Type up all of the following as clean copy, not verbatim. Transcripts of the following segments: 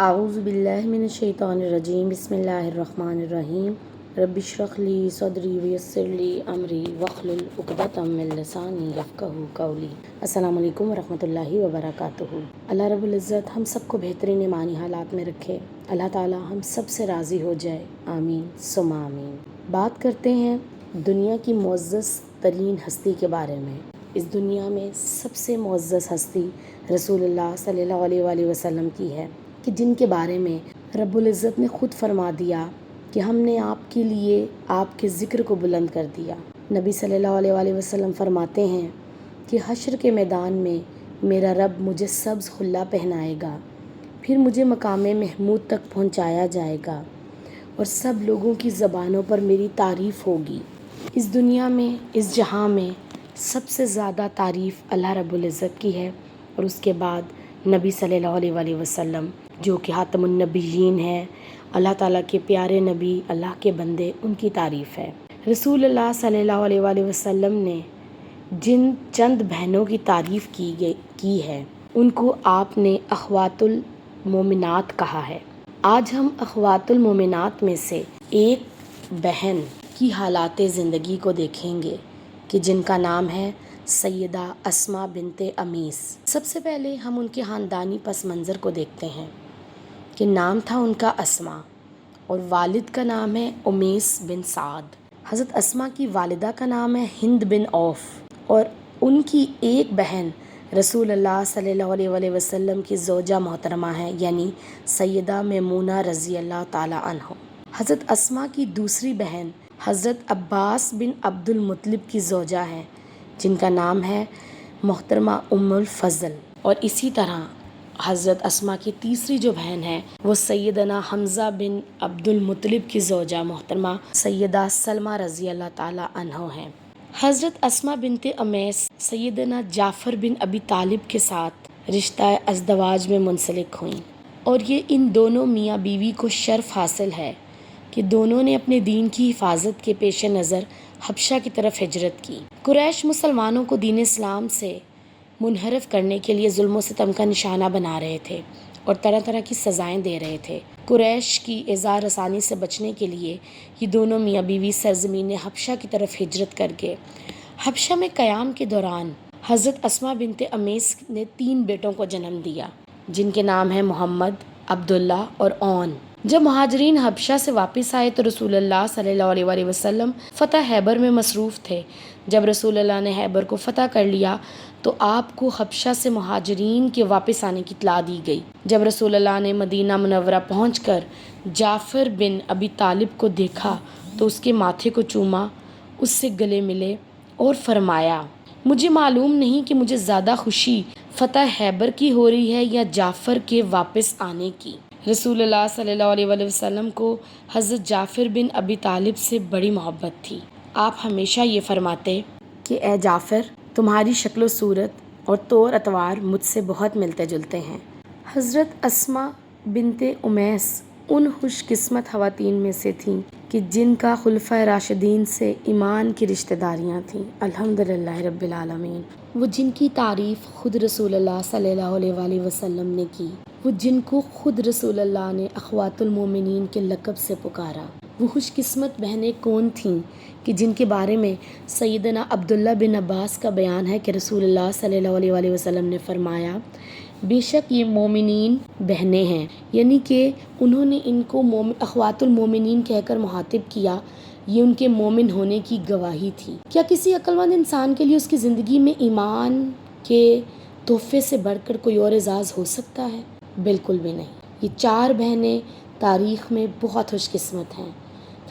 اعوذ باللہ من الشیطان الرجیم بسم اللہ الرحمن الرحیم رب اشرح لی صدری ویسر لی امری واحلل عقدۃ من لسانی یفقہوا قولی۔ السلام علیکم ورحمۃ اللہ وبرکاتہ۔ اللہ رب العزت ہم سب کو بہترین ایمانی حالات میں رکھے، اللہ تعالی ہم سب سے راضی ہو جائے، آمین ثم آمین۔ بات کرتے ہیں دنیا کی معزز ترین ہستی کے بارے میں۔ اس دنیا میں سب سے معزز ہستی رسول اللہ صلی اللہ علیہ وآلہ وسلم کی ہے، کہ جن کے بارے میں رب العزت نے خود فرما دیا کہ ہم نے آپ کے لیے آپ کے ذکر کو بلند کر دیا۔ نبی صلی اللہ علیہ وآلہ وسلم فرماتے ہیں کہ حشر کے میدان میں میرا رب مجھے سبز خلا پہنائے گا، پھر مجھے مقام محمود تک پہنچایا جائے گا اور سب لوگوں کی زبانوں پر میری تعریف ہوگی۔ اس دنیا میں، اس جہاں میں سب سے زیادہ تعریف اللہ رب العزت کی ہے، اور اس کے بعد نبی صلی اللہ علیہ وآلہ وسلم جو کہ خاتم النبیین ہیں، اللہ تعالیٰ کے پیارے نبی، اللہ کے بندے، ان کی تعریف ہے۔ رسول اللہ صلی اللہ علیہ وآلہ وسلم نے جن چند بہنوں کی تعریف کی ہے، ان کو آپ نے اخوات المومنات کہا ہے۔ آج ہم اخوات المومنات میں سے ایک بہن کی حالات زندگی کو دیکھیں گے، کہ جن کا نام ہے سیدہ اسماء بنت امیس۔ سب سے پہلے ہم ان کے خاندانی پس منظر کو دیکھتے ہیں، کہ نام تھا ان کا اسماء، اور والد کا نام ہے امیس بن سعد۔ حضرت اسماء کی والدہ کا نام ہے ہند بن عوف، اور ان کی ایک بہن رسول اللہ صلی اللہ علیہ وآلہ وسلم کی زوجہ محترمہ ہے، یعنی سیدہ میمونہ رضی اللہ تعالی عنہ۔ حضرت اسماء کی دوسری بہن حضرت عباس بن عبد المطلب کی زوجہ ہے، جن کا نام ہے محترمہ ام الفضل۔ اور اسی طرح حضرت اسماء کی تیسری جو بہن ہے وہ سیدنا حمزہ بن عبد المطلب کی زوجہ محترمہ سیدہ سلمہ رضی اللہ تعالی عنہ ہیں۔ حضرت اسماء بنت امیس سیدنا جعفر بن ابی طالب کے ساتھ رشتہ ازدواج میں منسلک ہوئیں، اور یہ ان دونوں میاں بیوی کو شرف حاصل ہے کہ دونوں نے اپنے دین کی حفاظت کے پیش نظر حبشہ کی طرف ہجرت کی۔ قریش مسلمانوں کو دین اسلام سے منحرف کرنے کے لیے ظلم و ستم کا نشانہ بنا رہے تھے اور طرح طرح کی سزائیں دے رہے تھے۔ قریش کی ایذا رسانی سے بچنے کے لیے یہ دونوں میاں بیوی سرزمین حبشہ کی طرف ہجرت کر گئے۔ حبشہ میں قیام کے دوران حضرت اسماء بنت امیس نے 3 بیٹوں کو جنم دیا، جن کے نام ہیں محمد، عبداللہ اور اون۔ جب مہاجرین حبشہ سے واپس آئے تو رسول اللہ صلی اللہ علیہ وآلہ وسلم فتح خیبر میں مصروف تھے۔ جب رسول اللہ نے خیبر کو فتح کر لیا تو آپ کو حبشہ سے مہاجرین کے واپس آنے کی اطلاع دی گئی۔ جب رسول اللہ نے مدینہ منورہ پہنچ کر جعفر بن ابی طالب کو دیکھا تو اس کے ماتھے کو چوما، اس سے گلے ملے اور فرمایا، مجھے معلوم نہیں کہ مجھے زیادہ خوشی فتح خیبر کی ہو رہی ہے یا جعفر کے واپس آنے کی۔ رسول اللہ صلی اللہ علیہ وآلہ وسلم کو حضرت جعفر بن ابی طالب سے بڑی محبت تھی۔ آپ ہمیشہ یہ فرماتے کہ اے جعفر، تمہاری شکل و صورت اور طور اتوار مجھ سے بہت ملتے جلتے ہیں۔ حضرت اسماء بنت امیس ان خوش قسمت خواتین میں سے تھیں کہ جن کا خلفۂ راشدین سے ایمان کی رشتہ داریاں تھیں، الحمدللہ رب العالمین۔ وہ جن کی تعریف خود رسول اللہ صلی اللہ علیہ وآلہ وسلم نے کی، وہ جن کو خود رسول اللہ نے اخوات المومنین کے لقب سے پکارا۔ وہ خوش قسمت بہنیں کون تھیں کہ جن کے بارے میں سیدنا عبداللہ بن عباس کا بیان ہے کہ رسول اللہ صلی اللہ علیہ وآلہ وسلم نے فرمایا، بے شک یہ مومنین بہنیں ہیں، یعنی کہ انہوں نے ان کو اخوات المومنین کہہ کر مخاطب کیا، یہ ان کے مومن ہونے کی گواہی تھی۔ کیا کسی عقل مند انسان کے لیے اس کی زندگی میں ایمان کے تحفے سے بڑھ کر کوئی اور اعزاز ہو سکتا ہے؟ بالکل بھی نہیں۔ یہ 4 بہنیں تاریخ میں بہت خوش قسمت ہیں،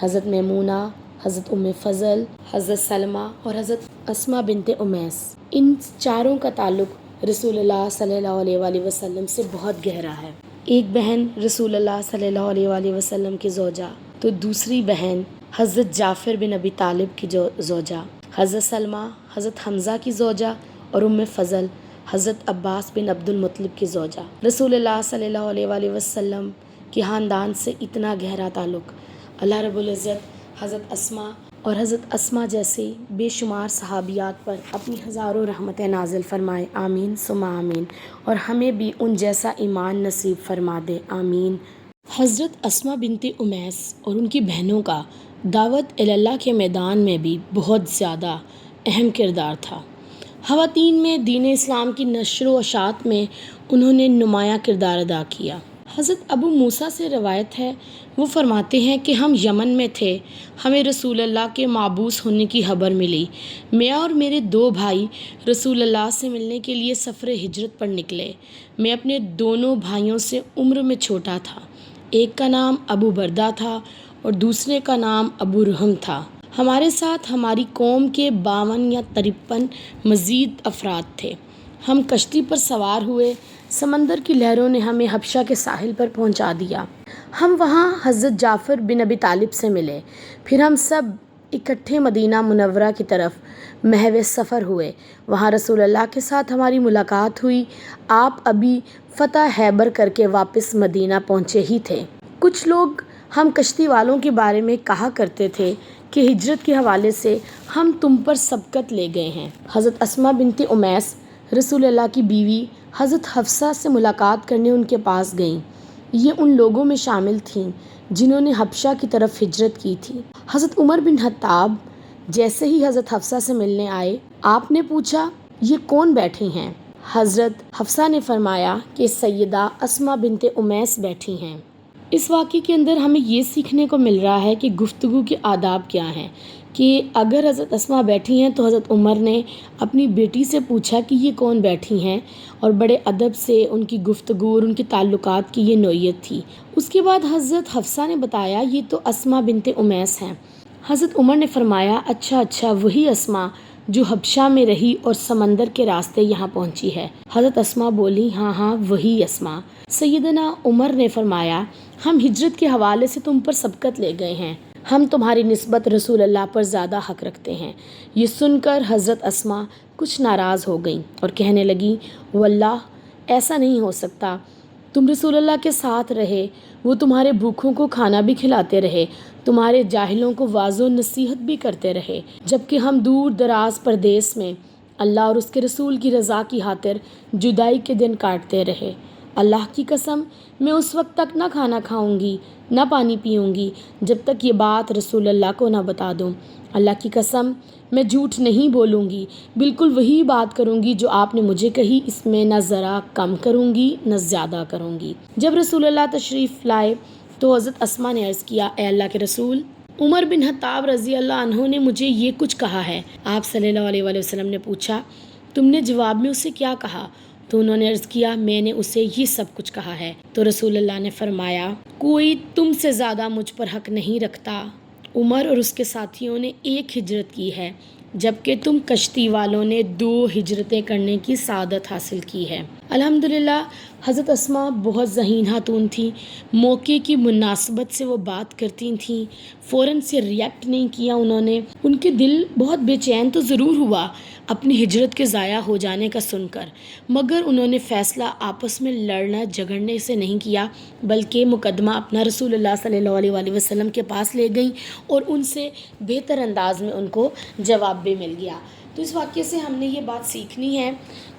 حضرت میمونہ، حضرت ام فضل، حضرت سلمہ اور حضرت اسماء بنت امیس۔ ان 4 کا تعلق رسول اللہ صلی اللہ علیہ وآلہ وسلم سے بہت گہرا ہے۔ ایک بہن رسول اللہ صلی اللہ علیہ وآلہ وسلم کی زوجہ، تو دوسری بہن حضرت جعفر بن ابی طالب کی زوجہ، حضرت سلمہ حضرت حمزہ کی زوجہ، اور ام فضل حضرت عباس بن عبد المطلب کی زوجہ۔ رسول اللہ صلی اللہ علیہ وآلہ وسلم کے خاندان سے اتنا گہرا تعلق، اللہ رب العزت حضرت اسماء اور حضرت اسما جیسے بے شمار صحابیات پر اپنی ہزاروں رحمتیں نازل فرمائے، آمین ثم آمین، اور ہمیں بھی ان جیسا ایمان نصیب فرما دے، آمین۔ حضرت اسما بنت امیس اور ان کی بہنوں کا دعوت اللہ کے میدان میں بھی بہت زیادہ اہم کردار تھا۔ خواتین میں دین اسلام کی نشر و اشاعت میں انہوں نے نمایاں کردار ادا کیا۔ حضرت ابو موسیٰ سے روایت ہے، وہ فرماتے ہیں کہ ہم یمن میں تھے، ہمیں رسول اللہ کے مبعوث ہونے کی خبر ملی۔ میں اور میرے 2 بھائی رسول اللہ سے ملنے کے لیے سفر ہجرت پر نکلے۔ میں اپنے دونوں بھائیوں سے عمر میں چھوٹا تھا، ایک کا نام ابو بردہ تھا اور دوسرے کا نام ابو رحم تھا۔ ہمارے ساتھ ہماری قوم کے 52 یا 53 مزید افراد تھے۔ ہم کشتی پر سوار ہوئے، سمندر کی لہروں نے ہمیں حبشہ کے ساحل پر پہنچا دیا۔ ہم وہاں حضرت جعفر بن ابی طالب سے ملے، پھر ہم سب اکٹھے مدینہ منورہ کی طرف محو سفر ہوئے۔ وہاں رسول اللہ کے ساتھ ہماری ملاقات ہوئی۔ آپ ابھی فتح خیبر کر کے واپس مدینہ پہنچے ہی تھے۔ کچھ لوگ ہم کشتی والوں کے بارے میں کہا کرتے تھے کہ ہجرت کے حوالے سے ہم تم پر سبقت لے گئے ہیں۔ حضرت اسما بنت امیس رسول اللہ کی بیوی حضرت حفصہ سے ملاقات کرنے ان کے پاس گئیں۔ یہ ان لوگوں میں شامل تھیں جنہوں نے حبشہ کی طرف ہجرت کی تھی۔ حضرت عمر بن خطاب جیسے ہی حضرت حفصہ سے ملنے آئے، آپ نے پوچھا یہ کون بیٹھی ہیں؟ حضرت حفصہ نے فرمایا کہ سیدہ اسما بنت امیس بیٹھی ہیں۔ اس واقعے کے اندر ہمیں یہ سیکھنے کو مل رہا ہے کہ گفتگو کے آداب کیا ہیں، کہ اگر حضرت اسما بیٹھی ہیں تو حضرت عمر نے اپنی بیٹی سے پوچھا کہ یہ کون بیٹھی ہیں، اور بڑے ادب سے ان کی گفتگو اور ان کے تعلقات کی یہ نوعیت تھی۔ اس کے بعد حضرت حفصہ نے بتایا یہ تو اسما بنت امیس ہیں۔ حضرت عمر نے فرمایا اچھا وہی اسما جو حبشہ میں رہی اور سمندر کے راستے یہاں پہنچی ہے؟ حضرت اسما بولی ہاں وہی اسما۔ سیدنا عمر نے فرمایا ہم ہجرت کے حوالے سے تم پر سبقت لے گئے ہیں، ہم تمہاری نسبت رسول اللہ پر زیادہ حق رکھتے ہیں۔ یہ سن کر حضرت اسما کچھ ناراض ہو گئیں اور کہنے لگیں واللہ ایسا نہیں ہو سکتا، تم رسول اللہ کے ساتھ رہے، وہ تمہارے بھوکھوں کو کھانا بھی کھلاتے رہے، تمہارے جاہلوں کو واعظ و نصیحت بھی کرتے رہے، جبکہ ہم دور دراز پردیس میں اللہ اور اس کے رسول کی رضا کی خاطر جدائی کے دن کاٹتے رہے۔ اللہ کی قسم میں اس وقت تک نہ کھانا کھاؤں گی نہ پانی پیوں گی جب تک یہ بات رسول اللہ کو نہ بتا دوں۔ اللہ کی قسم میں جھوٹ نہیں بولوں گی، بالکل وہی بات کروں گی جو آپ نے مجھے کہی، اس میں نہ ذرا کم کروں گی نہ زیادہ کروں گی۔ جب رسول اللہ تشریف لائے تو حضرت اسما نے عرض کیا اے اللہ کے رسول، عمر بن خطاب رضی اللہ عنہ نے مجھے یہ کچھ کہا ہے۔ آپ صلی اللہ علیہ وآلہ وسلم نے پوچھا تم نے جواب میں اسے کیا کہا؟ تو انہوں نے عرض کیا میں نے اسے یہ سب کچھ کہا ہے۔ تو رسول اللہ نے فرمایا کوئی تم سے زیادہ مجھ پر حق نہیں رکھتا، عمر اور اس کے ساتھیوں نے ایک ہجرت کی ہے جبکہ تم کشتی والوں نے 2 ہجرتیں کرنے کی سعادت حاصل کی ہے۔ الحمدللہ حضرت اسما بہت ذہین خاتون تھیں، موقع کی مناسبت سے وہ بات کرتی تھیں، فوراً سے ریئیکٹ نہیں کیا انہوں نے۔ ان کے دل بہت بے چین تو ضرور ہوا اپنی ہجرت کے ضائع ہو جانے کا سن کر، مگر انہوں نے فیصلہ آپس میں لڑنا جھگڑنے سے نہیں کیا، بلکہ مقدمہ اپنا رسول اللہ صلی اللہ علیہ وآلہ وسلم کے پاس لے گئیں اور ان سے بہتر انداز میں ان کو جواب بھی مل گیا۔ تو اس واقعے سے ہم نے یہ بات سیکھنی ہے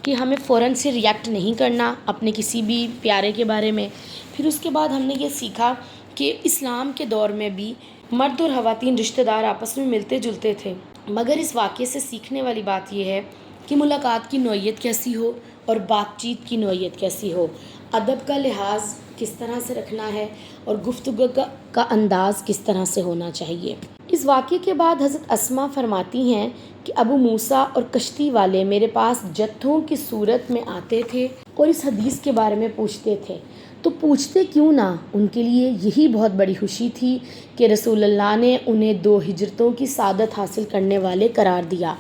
کہ ہمیں فوراً سے ریئیکٹ نہیں کرنا اپنے کسی بھی پیارے کے بارے میں۔ پھر اس کے بعد ہم نے یہ سیکھا کہ اسلام کے دور میں بھی مرد اور خواتین رشتہ دار آپس میں ملتے جلتے تھے، مگر اس واقعے سے سیکھنے والی بات یہ ہے کہ ملاقات کی نوعیت کیسی ہو اور بات چیت کی نوعیت کیسی ہو، ادب کا لحاظ کس طرح سے رکھنا ہے اور گفتگو کا انداز کس طرح سے ہونا چاہیے۔ اس واقعے کے بعد حضرت اسما فرماتی ہیں کہ ابو موسیٰ اور کشتی والے میرے پاس جتھوں کی صورت میں آتے تھے اور اس حدیث کے بارے میں پوچھتے تھے، تو پوچھتے کیوں نہ، ان کے لیے یہی بہت بڑی خوشی تھی کہ رسول اللہ نے انہیں 2 ہجرتوں کی سعادت حاصل کرنے والے قرار دیا۔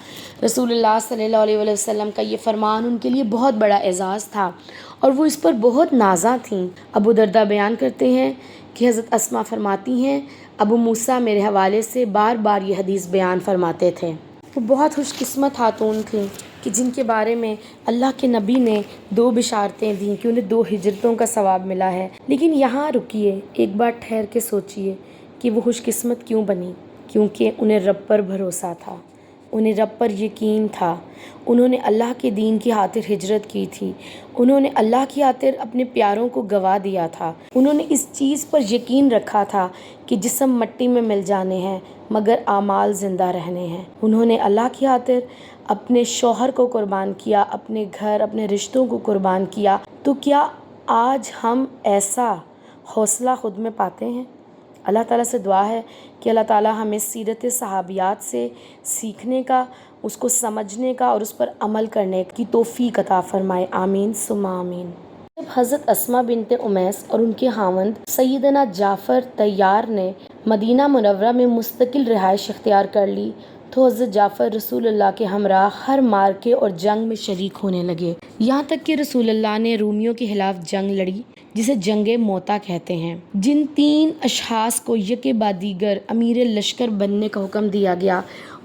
رسول اللہ صلی اللہ علیہ وسلم کا یہ فرمان ان کے لیے بہت بڑا اعزاز تھا اور وہ اس پر بہت نازاں تھیں۔ ابو دردہ بیان کرتے ہیں کہ حضرت اسما فرماتی ہیں ابو موسیٰ میرے حوالے سے بار بار یہ حدیث بیان فرماتے تھے۔ وہ بہت خوش قسمت خاتون تھیں کہ جن کے بارے میں اللہ کے نبی نے 2 بشارتیں دیں کہ انہیں 2 ہجرتوں کا ثواب ملا ہے۔ لیکن یہاں رکیے، ایک بار ٹھہر کے سوچئے کہ وہ خوش قسمت کیوں بنی، کیونکہ انہیں رب پر بھروسہ تھا، انہیں رب پر یقین تھا، انہوں نے اللہ کے دین کی خاطر ہجرت کی تھی، انہوں نے اللہ کی خاطر اپنے پیاروں کو گنوا دیا تھا، انہوں نے اس چیز پر یقین رکھا تھا کہ جسم مٹی میں مل جانے ہیں مگر اعمال زندہ رہنے ہیں۔ انہوں نے اللہ کی خاطر اپنے شوہر کو قربان کیا، اپنے گھر، اپنے رشتوں کو قربان کیا۔ تو کیا آج ہم ایسا حوصلہ خود میں پاتے ہیں؟ اللہ تعالیٰ سے دعا ہے کہ اللہ تعالیٰ ہمیں سیرت صحابیات سے سیکھنے کا، اس کو سمجھنے کا اور اس پر عمل کرنے کی توفیق عطا فرمائے، آمین ثم آمین۔ جب حضرت اسماء بنت امیس اور ان کے خاوند سیدنا جعفر طیار نے مدینہ منورہ میں مستقل رہائش اختیار کر لی تو حضرت جعفر رسول اللہ کے ہمراہ ہر معرکے اور جنگ میں شریک ہونے لگے، یہاں تک کہ رسول اللہ نے رومیوں کے خلاف جنگ لڑی جسے جنگ موتا کہتے ہیں۔ جن 3 اشخاص کو یکے بعد دیگر امیر لشکر بننے کا حکم دیا گیا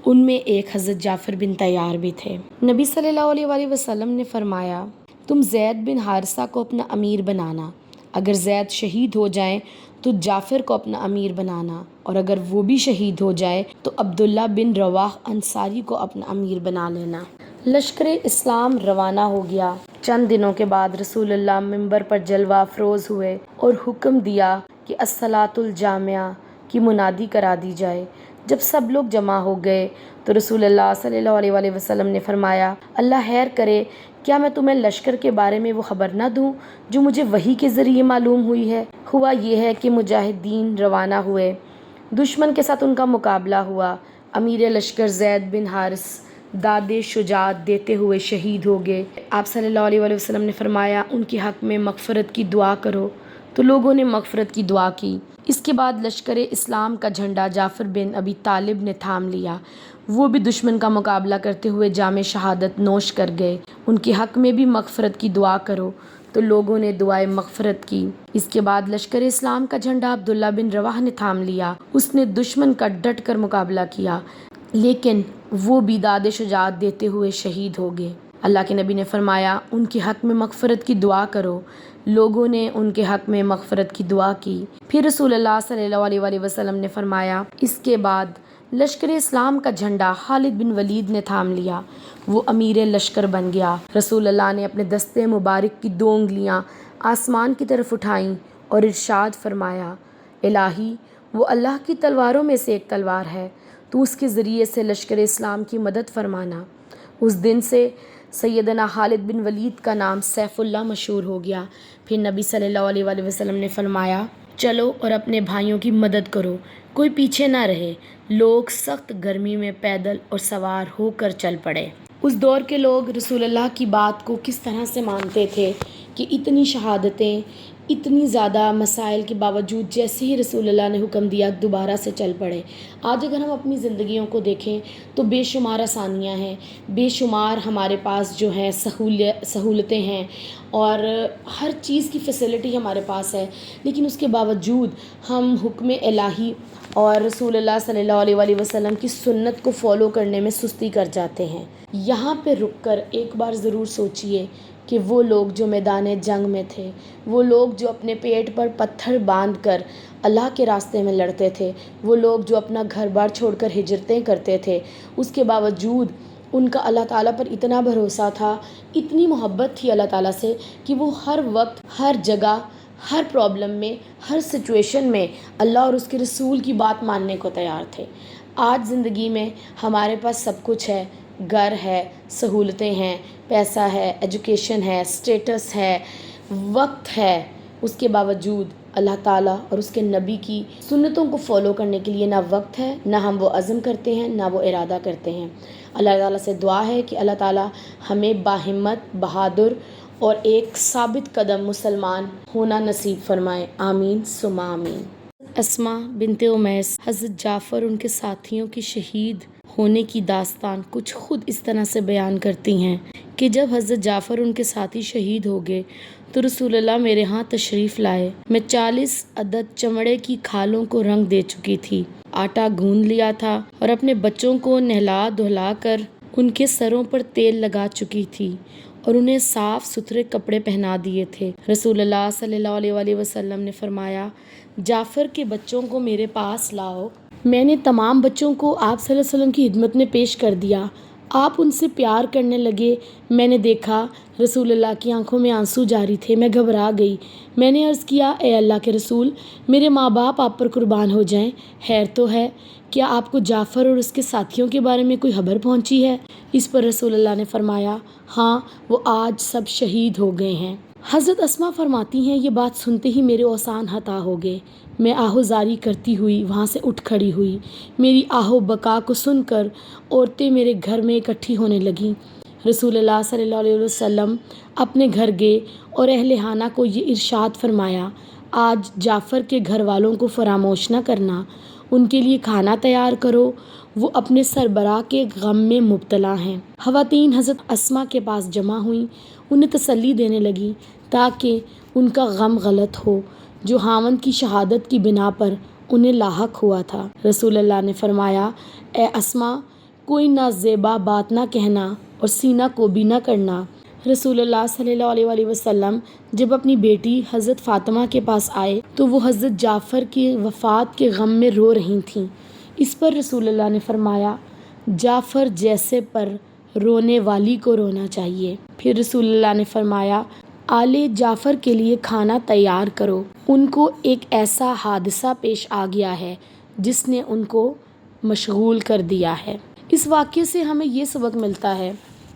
ان میں ایک حضرت جعفر بن طیار بھی تھے۔ نبی صلی اللہ علیہ وآلہ وسلم نے فرمایا، تم زید بن حارثہ کو اپنا امیر بنانا، اگر زید شہید ہو جائیں تو جعفر کو اپنا امیر بنانا، اور اگر وہ بھی شہید ہو جائے تو عبداللہ بن رواح انصاری کو اپنا امیر بنا لینا۔ لشکر اسلام روانہ ہو گیا۔ چند دنوں کے بعد رسول اللہ منبر پر جلوہ افروز ہوئے اور حکم دیا کہ الصلاۃ الجامعہ کی منادی کرا دی جائے۔ جب سب لوگ جمع ہو گئے تو رسول اللہ صلی اللہ علیہ وآلہ وسلم نے فرمایا، اللہ خیر کرے، کیا میں تمہیں لشکر کے بارے میں وہ خبر نہ دوں جو مجھے وحی کے ذریعے معلوم ہوئی ہے؟ ہوا یہ ہے کہ مجاہدین روانہ ہوئے، دشمن کے ساتھ ان کا مقابلہ ہوا، امیر لشکر زید بن حارث داد شجاعت دیتے ہوئے شہید ہو گئے۔ آپ صلی اللہ علیہ وآلہ وسلم نے فرمایا، ان کے حق میں مغفرت کی دعا کرو، تو لوگوں نے مغفرت کی دعا کی۔ اس کے بعد لشکر اسلام کا جھنڈا جعفر بن ابی طالب نے تھام لیا، وہ بھی دشمن کا مقابلہ کرتے ہوئے جام شہادت نوش کر گئے۔ ان کے حق میں بھی مغفرت کی دعا کرو، تو لوگوں نے دعائے مغفرت کی۔ اس کے بعد لشکر اسلام کا جھنڈا عبداللہ بن رواح نے تھام لیا، اس نے دشمن کا ڈٹ کر مقابلہ کیا لیکن وہ بھی داد شجاعت دیتے ہوئے شہید ہو گئے۔ اللہ کے نبی نے فرمایا، ان کے حق میں مغفرت کی دعا کرو، لوگوں نے ان کے حق میں مغفرت کی دعا کی۔ پھر رسول اللہ صلی اللہ علیہ وآلہ وسلم نے فرمایا، اس کے بعد لشکر اسلام کا جھنڈا خالد بن ولید نے تھام لیا، وہ امیر لشکر بن گیا۔ رسول اللہ نے اپنے دستے مبارک کی 2 انگلیاں آسمان کی طرف اٹھائیں اور ارشاد فرمایا، الہی، وہ اللہ کی تلواروں میں سے ایک تلوار ہے، تو اس کے ذریعے سے لشکر اسلام کی مدد فرمانا۔ اس دن سے سیدنا خالد بن ولید کا نام سیف اللہ مشہور ہو گیا۔ پھر نبی صلی اللہ علیہ وآلہ وسلم نے فرمایا، چلو اور اپنے بھائیوں کی مدد کرو، کوئی پیچھے نہ رہے۔ لوگ سخت گرمی میں پیدل اور سوار ہو کر چل پڑے۔ اس دور کے لوگ رسول اللہ کی بات کو کس طرح سے مانتے تھے کہ اتنی شہادتیں، اتنی زیادہ مسائل کے باوجود جیسے ہی رسول اللہ نے حکم دیا دوبارہ سے چل پڑے۔ آج اگر ہم اپنی زندگیوں کو دیکھیں تو بے شمار آسانیاں ہیں، بے شمار ہمارے پاس جو ہیں سہولتیں ہیں اور ہر چیز کی فیسلٹی ہمارے پاس ہے، لیکن اس کے باوجود ہم حکم الہی اور رسول اللہ صلی اللہ علیہ وآلہ وسلم کی سنت کو فالو کرنے میں سستی کر جاتے ہیں۔ یہاں پہ رک کر ایک بار ضرور سوچئے کہ وہ لوگ جو میدان جنگ میں تھے، وہ لوگ جو اپنے پیٹ پر پتھر باندھ کر اللہ کے راستے میں لڑتے تھے، وہ لوگ جو اپنا گھر بار چھوڑ کر ہجرتیں کرتے تھے، اس کے باوجود ان کا اللہ تعالیٰ پر اتنا بھروسہ تھا، اتنی محبت تھی اللہ تعالیٰ سے کہ وہ ہر وقت، ہر جگہ، ہر پرابلم میں، ہر سچویشن میں اللہ اور اس کے رسول کی بات ماننے کو تیار تھے۔ آج زندگی میں ہمارے پاس سب کچھ ہے، گھر ہے، سہولتیں ہیں، پیسہ ہے، ایجوکیشن ہے، اسٹیٹس ہے، وقت ہے، اس کے باوجود اللہ تعالیٰ اور اس کے نبی کی سنتوں کو فالو کرنے کے لیے نہ وقت ہے، نہ ہم وہ عزم کرتے ہیں، نہ وہ ارادہ کرتے ہیں۔ اللہ تعالیٰ سے دعا ہے کہ اللہ تعالیٰ ہمیں باہمت، بہادر اور ایک ثابت قدم مسلمان ہونا نصیب فرمائے، آمین ثم آمین۔ اسماء بنت امیس، حضرت جعفر ان کے ساتھیوں کی شہید ہونے کی داستان کچھ خود اس طرح سے بیان کرتی ہیں کہ جب حضرت جعفر ان کے ساتھی شہید ہو گئے تو رسول اللہ میرے ہاں تشریف لائے۔ میں 40 عدد چمڑے کی کھالوں کو رنگ دے چکی تھی، آٹا گوندھ لیا تھا اور اپنے بچوں کو نہلا دھلا کر ان کے سروں پر تیل لگا چکی تھی اور انہیں صاف ستھرے کپڑے پہنا دیے تھے۔ رسول اللہ صلی اللہ علیہ وآلہ وسلم نے فرمایا، جعفر کے بچوں کو میرے پاس لاؤ میں نے تمام بچوں کو آپ صلی اللہ علیہ وسلم کی خدمت میں پیش کر دیا۔ آپ ان سے پیار کرنے لگے۔ میں نے دیکھا رسول اللہ کی آنکھوں میں آنسو جاری تھے۔ میں گھبرا گئی۔ میں نے عرض کیا، اے اللہ کے رسول، میرے ماں باپ آپ پر قربان ہو جائیں، خیر تو ہے؟ کیا آپ کو جعفر اور اس کے ساتھیوں کے بارے میں کوئی خبر پہنچی ہے؟ اس پر رسول اللہ نے فرمایا، ہاں، وہ آج سب شہید ہو گئے ہیں۔ حضرت اسماء فرماتی ہیں، یہ بات سنتے ہی میرے اوسان ہتا ہو گئے۔ میں آہوزاری کرتی ہوئی وہاں سے اٹھ کھڑی ہوئی۔ میری آہو بکا کو سن کر عورتیں میرے گھر میں اکٹھی ہونے لگیں۔ رسول اللہ صلی اللہ علیہ وسلم اپنے گھر گئے اور اہل خانہ کو یہ ارشاد فرمایا، آج جعفر کے گھر والوں کو فراموش نہ کرنا، ان کے لیے کھانا تیار کرو، وہ اپنے سربراہ کے غم میں مبتلا ہیں۔ خواتین حضرت اسماء کے پاس جمع ہوئیں، انہیں تسلی دینے لگیں تاکہ ان کا غم غلط ہو جو خاوند کی شہادت کی بنا پر انہیں لاحق ہوا تھا۔ رسول اللہ نے فرمایا، اے اسماء، کوئی نازیبا بات نہ کہنا اور سینہ کوبی نہ کرنا۔ رسول اللہ صلی اللہ علیہ وسلم جب اپنی بیٹی حضرت فاطمہ کے پاس آئے تو وہ حضرت جعفر کی وفات کے غم میں رو رہی تھیں۔ اس پر رسول اللہ نے فرمایا، جعفر جیسے پر رونے والی کو رونا چاہیے۔ پھر رسول اللہ نے فرمایا، آل جعفر کے لیے کھانا تیار کرو، ان کو ایک ایسا حادثہ پیش آ گیا ہے جس نے ان کو مشغول کر دیا ہے۔ اس واقعے سے ہمیں یہ سبق ملتا ہے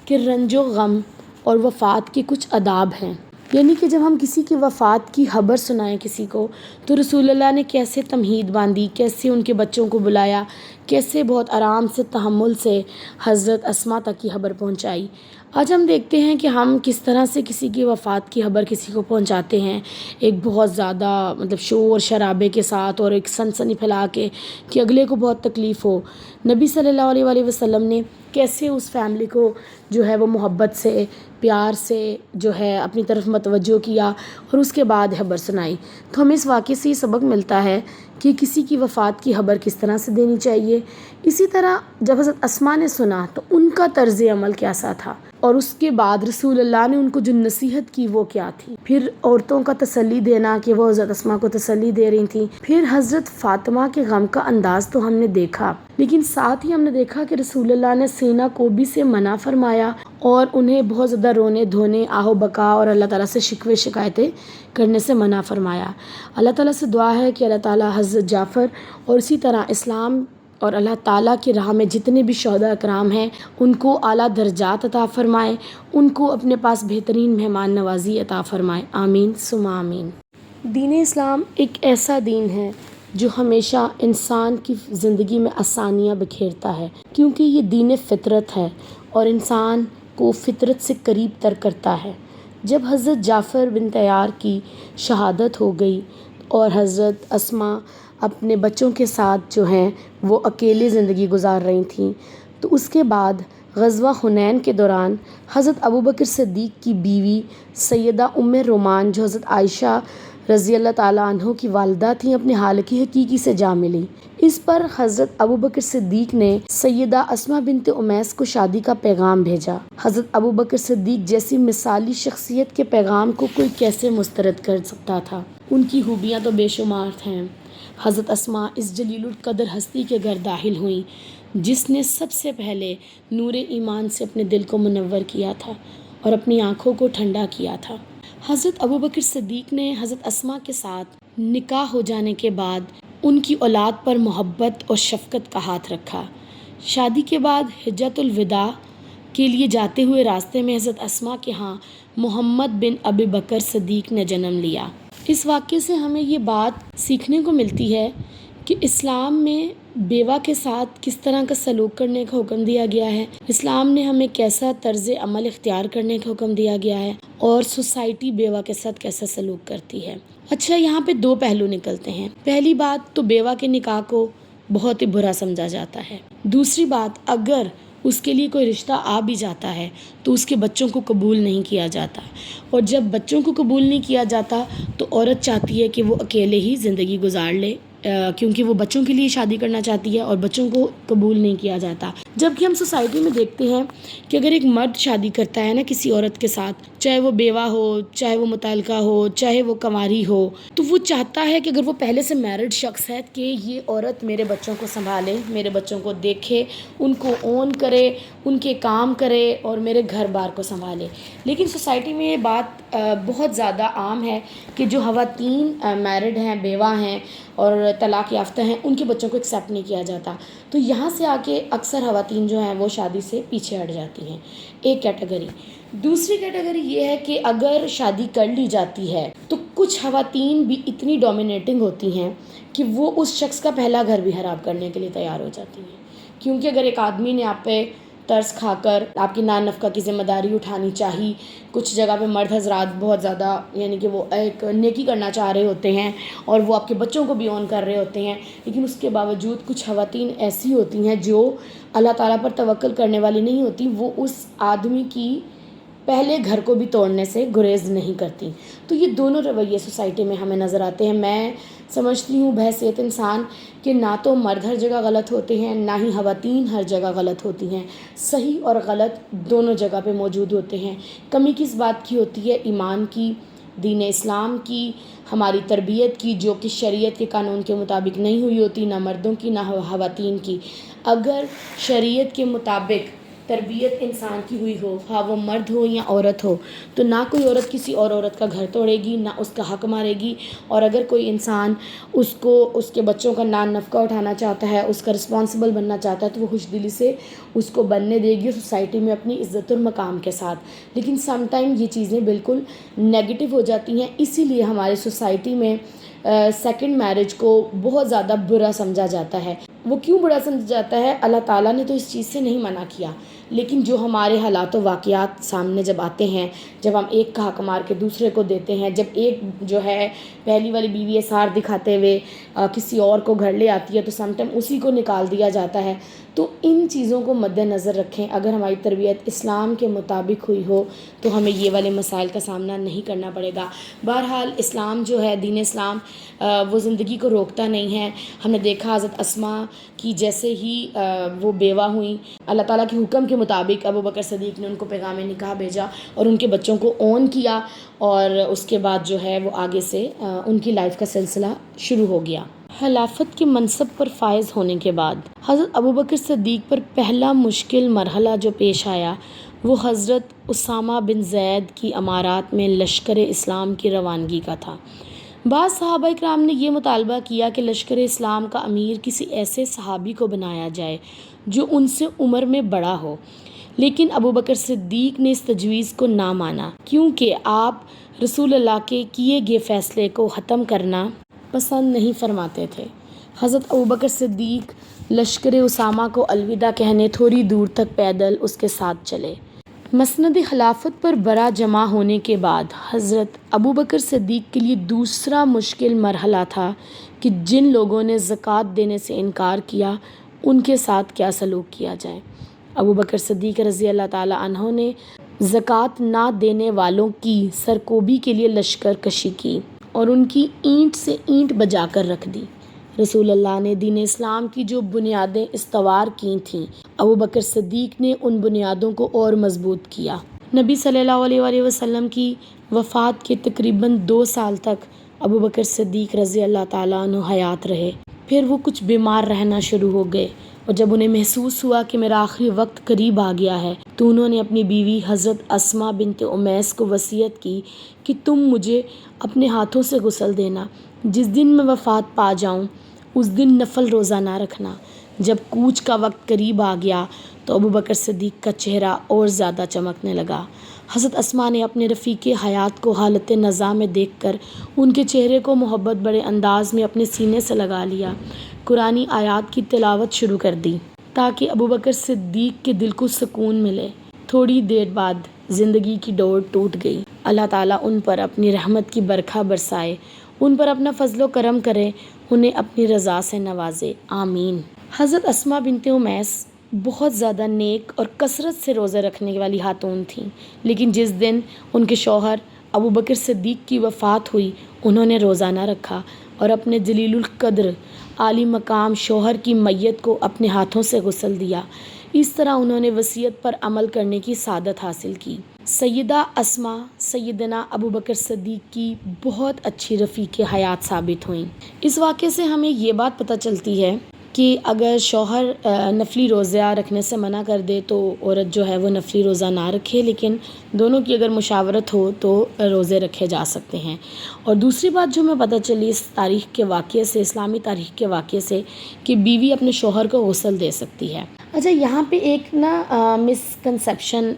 کہ رنج و غم اور وفات کے کچھ آداب ہیں، یعنی کہ جب ہم کسی کی وفات کی خبر سنائیں کسی کو تو رسول اللہ نے کیسے تمہید باندھی، کیسے ان کے بچوں کو بلایا، کیسے بہت آرام سے تحمل سے حضرت اسماء تک کی خبر پہنچائی۔ آج ہم دیکھتے ہیں کہ ہم کس طرح سے کسی کی وفات کی خبر کسی کو پہنچاتے ہیں، ایک بہت زیادہ شور شرابے کے ساتھ اور ایک سنسنی پھیلا کے کہ اگلے کو بہت تکلیف ہو۔ نبی صلی اللہ علیہ وسلم نے کیسے اس فیملی کو جو ہے وہ محبت سے، پیار سے جو ہے اپنی طرف متوجہ کیا اور اس کے بعد خبر سنائی۔ تو ہمیں اس واقعے سے یہ سبق ملتا ہے کہ کسی کی وفات کی خبر کس طرح سے دینی چاہیے۔ اسی طرح جب حضرت اسماء نے سنا تو ان کا طرز عمل کیسا تھا، اور اس کے بعد رسول اللہ نے ان کو جو نصیحت کی وہ کیا تھی۔ پھر عورتوں کا تسلی دینا کہ وہ حضرت اسماء کو تسلی دے رہی تھیں۔ پھر حضرت فاطمہ کے غم کا انداز تو ہم نے دیکھا، لیکن ساتھ ہی ہم نے دیکھا کہ رسول اللہ نے سینہ کوبی سے منع فرمایا اور انہیں بہت زیادہ رونے دھونے، آہ و بکا اور اللہ تعالیٰ سے شکوے شکایتیں کرنے سے منع فرمایا۔ اللہ تعالیٰ سے دعا ہے کہ اللہ تعالیٰ حضرت جعفر اور اسی طرح اسلام اور اللہ تعالیٰ کی راہ میں جتنے بھی شہداء اکرام ہیں ان کو اعلیٰ درجات عطا فرمائے، ان کو اپنے پاس بہترین مہمان نوازی عطا فرمائے، آمین ثم آمین۔ دین اسلام ایک ایسا دین ہے جو ہمیشہ انسان کی زندگی میں آسانیاں بکھیرتا ہے، کیونکہ یہ دین فطرت ہے اور انسان کو فطرت سے قریب تر کرتا ہے۔ جب حضرت جعفر بن طیار کی شہادت ہو گئی اور حضرت اسماء اپنے بچوں کے ساتھ جو ہیں وہ اکیلے زندگی گزار رہی تھیں، تو اس کے بعد غزوہ حنین کے دوران حضرت ابوبکر صدیق کی بیوی سیدہ ام رومان جو حضرت عائشہ رضی اللہ تعالیٰ عنہ کی والدہ تھیں، اپنے حالق حقیقی سے جا ملی۔ اس پر حضرت ابوبکر صدیق نے سیدہ اسماء بنت امیس کو شادی کا پیغام بھیجا۔ حضرت ابوبکر صدیق جیسی مثالی شخصیت کے پیغام کو کوئی کیسے مسترد کر سکتا تھا؟ ان کی خوبیاں تو بے شمار ہیں۔ حضرت اسماء اس جلیل القدر ہستی کے گھر داخل ہوئیں جس نے سب سے پہلے نور ایمان سے اپنے دل کو منور کیا تھا اور اپنی آنکھوں کو ٹھنڈا کیا تھا۔ حضرت ابوبکر صدیق نے حضرت اسماء کے ساتھ نکاح ہو جانے کے بعد ان کی اولاد پر محبت اور شفقت کا ہاتھ رکھا۔ شادی کے بعد حجۃ الوداع کے لیے جاتے ہوئے راستے میں حضرت اسماء کے ہاں محمد بن ابی بکر صدیق نے جنم لیا۔ اس واقعے سے ہمیں یہ بات سیکھنے کو ملتی ہے کہ اسلام میں بیوہ کے ساتھ کس طرح کا سلوک کرنے کا حکم دیا گیا ہے، اسلام نے ہمیں کیسا طرز عمل اختیار کرنے کا حکم دیا گیا ہے، اور سوسائٹی بیوہ کے ساتھ کیسا سلوک کرتی ہے۔ اچھا، یہاں پہ دو پہلو نکلتے ہیں۔ پہلی بات تو بیوہ کے نکاح کو بہت ہی برا سمجھا جاتا ہے۔ دوسری بات، اگر اس کے لیے کوئی رشتہ آ بھی جاتا ہے تو اس کے بچوں کو قبول نہیں کیا جاتا، اور جب بچوں کو قبول نہیں کیا جاتا تو عورت چاہتی ہے کہ وہ اکیلے ہی زندگی گزار لے، کیونکہ وہ بچوں کے لیے شادی کرنا چاہتی ہے اور بچوں کو قبول نہیں کیا جاتا۔ جبکہ ہم سوسائٹی میں دیکھتے ہیں کہ اگر ایک مرد شادی کرتا ہے نا کسی عورت کے ساتھ، چاہے وہ بیوہ ہو، چاہے وہ متعلقہ ہو، چاہے وہ کنواری ہو، تو وہ چاہتا ہے کہ اگر وہ پہلے سے میرڈ شخص ہے کہ یہ عورت میرے بچوں کو سنبھالے، میرے بچوں کو دیکھے، ان کو اون کرے، ان کے کام کرے اور میرے گھر بار کو سنبھالے۔ لیکن سوسائٹی میں یہ بات بہت زیادہ عام ہے کہ جو خواتین میرڈ ہیں، بیوہ ہیں اور طلاق یافتہ ہیں، ان کے بچوں کو ایکسیپٹ نہیں کیا جاتا۔ تو یہاں سے آ کے اکثر خواتین جو ہیں وہ شادی سے پیچھے ہٹ جاتی ہیں، ایک کیٹیگری۔ دوسری کیٹیگری یہ ہے کہ اگر شادی کر لی جاتی ہے تو کچھ خواتین بھی اتنی ڈومینیٹنگ ہوتی ہیں کہ وہ اس شخص کا پہلا گھر بھی خراب کرنے کے لیے تیار ہو جاتی ہیں، کیونکہ اگر ایک آدمی نے آپ پہ ترس کھا کر آپ کی نان نفقہ کی ذمہ داری اٹھانی چاہی، کچھ جگہ پہ مرد حضرات بہت زیادہ یعنی کہ وہ ایک نیکی کرنا چاہ رہے ہوتے ہیں اور وہ آپ کے بچوں کو بھی اون کر رہے ہوتے ہیں، لیکن اس کے باوجود کچھ خواتین ایسی ہوتی ہیں جو اللہ تعالیٰ پر توکل کرنے والی نہیں ہوتی، وہ اس آدمی کی پہلے گھر کو بھی توڑنے سے گریز نہیں کرتی۔ تو یہ دونوں رویے سوسائٹی میں ہمیں نظر آتے ہیں۔ میں سمجھتی ہوں بحیثیت انسان کہ نہ تو مرد ہر جگہ غلط ہوتے ہیں، نہ ہی خواتین ہر جگہ غلط ہوتی ہیں، صحیح اور غلط دونوں جگہ پہ موجود ہوتے ہیں۔ کمی کس بات کی ہوتی ہے؟ ایمان کی، دین اسلام کی، ہماری تربیت کی، جو کہ شریعت کے قانون کے مطابق نہیں ہوئی ہوتی، نہ مردوں کی نہ خواتین کی۔ اگر شریعت کے مطابق تربیت انسان کی ہوئی ہو، ہاں وہ مرد ہو یا عورت ہو، تو نہ کوئی عورت کسی اور عورت کا گھر توڑے گی، نہ اس کا حق مارے گی، اور اگر کوئی انسان اس کو اس کے بچوں کا نان نفقہ اٹھانا چاہتا ہے، اس کا رسپانسبل بننا چاہتا ہے، تو وہ خوش دلی سے اس کو بننے دے گی سوسائٹی میں اپنی عزت اور مقام کے ساتھ۔ لیکن سم ٹائم یہ چیزیں بالکل نیگیٹو ہو جاتی ہیں، اسی لیے ہماری سوسائٹی میں سیکنڈ میرج کو بہت زیادہ برا سمجھا جاتا ہے۔ وہ کیوں برا سمجھا جاتا ہے؟ اللہ تعالیٰ نے تو اس چیز سے نہیں منع کیا، لیکن جو ہمارے حالات و واقعات سامنے جب آتے ہیں، جب ہم ایک کا حق مار کے دوسرے کو دیتے ہیں، جب ایک جو ہے پہلی والی بیوی اثار دکھاتے ہوئے کسی اور کو گھر لے آتی ہے تو سم ٹائم اسی کو نکال دیا جاتا ہے۔ تو ان چیزوں کو مد نظر رکھیں، اگر ہماری تربیت اسلام کے مطابق ہوئی ہو تو ہمیں یہ والے مسائل کا سامنا نہیں کرنا پڑے گا۔ بہرحال اسلام جو ہے، دین اسلام، وہ زندگی کو روکتا نہیں ہے۔ ہم نے دیکھا حضرت اسماء کی جیسے ہی وہ بیوہ ہوئیں، اللہ تعالیٰ کے حکم کے مطابق ابوبکر صدیق نے ان کو پیغام نکاح بھیجا اور ان کے بچوں کو اون کیا، اور اس کے بعد جو ہے وہ آگے سے ان کی لائف کا سلسلہ شروع ہو گیا۔ خلافت کے منصب پر فائز ہونے کے بعد حضرت ابوبکر صدیق پر پہلا مشکل مرحلہ جو پیش آیا وہ حضرت اسامہ بن زید کی امارات میں لشکر اسلام کی روانگی کا تھا۔ بعض صحابہ کرام نے یہ مطالبہ کیا کہ لشکر اسلام کا امیر کسی ایسے صحابی کو بنایا جائے جو ان سے عمر میں بڑا ہو، لیکن ابوبکر صدیق نے اس تجویز کو نہ مانا، کیونکہ آپ رسول اللہ کے کیے گئے فیصلے کو ختم کرنا پسند نہیں فرماتے تھے۔ حضرت ابوبکر صدیق لشکر اسامہ کو الوداع کہنے تھوڑی دور تک پیدل اس کے ساتھ چلے۔ مسند خلافت پر برآ جمع ہونے کے بعد حضرت ابوبکر صدیق کے لیے دوسرا مشکل مرحلہ تھا کہ جن لوگوں نے زکوٰۃ دینے سے انکار کیا ان کے ساتھ کیا سلوک کیا جائے۔ ابوبکر صدیق رضی اللہ تعالیٰ عنہ نے زکوٰۃ نہ دینے والوں کی سرکوبی کے لیے لشکر کشی کی اور ان کی اینٹ سے اینٹ بجا کر رکھ دی۔ رسول اللہ نے دین اسلام کی جو بنیادیں استوار کی تھیں، ابوبکر صدیق نے ان بنیادوں کو اور مضبوط کیا۔ نبی صلی اللہ علیہ وآلہ وسلم کی وفات کے تقریباً 2 سال تک ابوبکر صدیق رضی اللہ تعالیٰ عنہ حیات رہے۔ پھر وہ کچھ بیمار رہنا شروع ہو گئے، اور جب انہیں محسوس ہوا کہ میرا آخری وقت قریب آ گیا ہے تو انہوں نے اپنی بیوی حضرت اسماء بنت امیس کو وصیت کی کہ تم مجھے اپنے ہاتھوں سے غسل دینا، جس دن میں وفات پا جاؤں اس دن نفل روزہ نہ رکھنا۔ جب کوچ کا وقت قریب آ گیا تو ابوبکر صدیق کا چہرہ اور زیادہ چمکنے لگا۔ حضرت اسماء نے اپنے رفیق حیات کو حالت نزا میں دیکھ کر ان کے چہرے کو محبت بڑے انداز میں اپنے سینے سے لگا لیا، قرآنی آیات کی تلاوت شروع کر دی تاکہ ابوبکر صدیق کے دل کو سکون ملے۔ تھوڑی دیر بعد زندگی کی ڈور ٹوٹ گئی۔ اللہ تعالیٰ ان پر اپنی رحمت کی برکھا برسائے، ان پر اپنا فضل و کرم کرے، انہیں اپنی رضا سے نوازے، آمین۔ حضرت اسماء بنت امیس بہت زیادہ نیک اور کثرت سے روزے رکھنے والی خاتون تھیں، لیکن جس دن ان کے شوہر ابوبکر صدیق کی وفات ہوئی انہوں نے روزہ نہ رکھا اور اپنے جلیل القدر عالی مقام شوہر کی میت کو اپنے ہاتھوں سے غسل دیا۔ اس طرح انہوں نے وصیت پر عمل کرنے کی سعادت حاصل کی۔ سیدہ اسما سیدنا ابو بکر صدیق کی بہت اچھی رفیق حیات ثابت ہوئیں۔ اس واقعے سے ہمیں یہ بات پتہ چلتی ہے کہ اگر شوہر نفلی روزہ رکھنے سے منع کر دے تو عورت جو ہے وہ نفلی روزہ نہ رکھے، لیکن دونوں کی اگر مشاورت ہو تو روزے رکھے جا سکتے ہیں۔ اور دوسری بات جو ہمیں پتہ چلی اس تاریخ کے واقعے سے، اسلامی تاریخ کے واقعے سے، کہ بیوی اپنے شوہر کو غسل دے سکتی ہے۔ اچھا، یہاں پہ ایک مسکنسیپشن